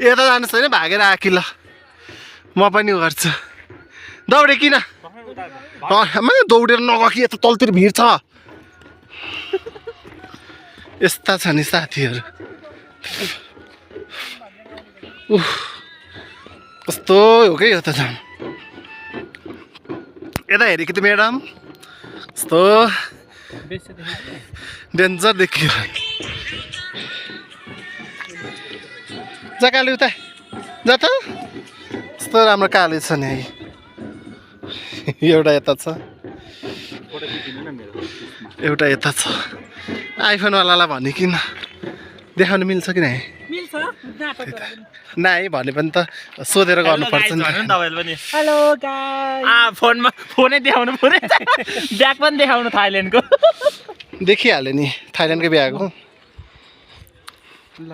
यता जानुहोस् होइन भागेर आएँ ल म पनि गर्छु दौडे किन दौडेर नगएकी यता तलतिर भिड छ यस्ता छ नि साथीहरू कस्तो हो कि यो त झन् यता हेरेको त म्याडम कस्तो डेन्जर देखियो जा काले उता जा त कस्तो राम्रो काले छ नि एउटा यता छ एउटा यता छ आइफोनवालालाई भने किन देखाउनु मिल्छ कि नै नाइ भने पनि त सोधेर गर्नुपर्छ नि हेलो गाइस फोनमा फोनै देखाउनु पर्यो ब्याग पनि देखाउनु थाइल्यान्डको देखिहाल्यो नि थाइल्यान्डको ब्याग हो ल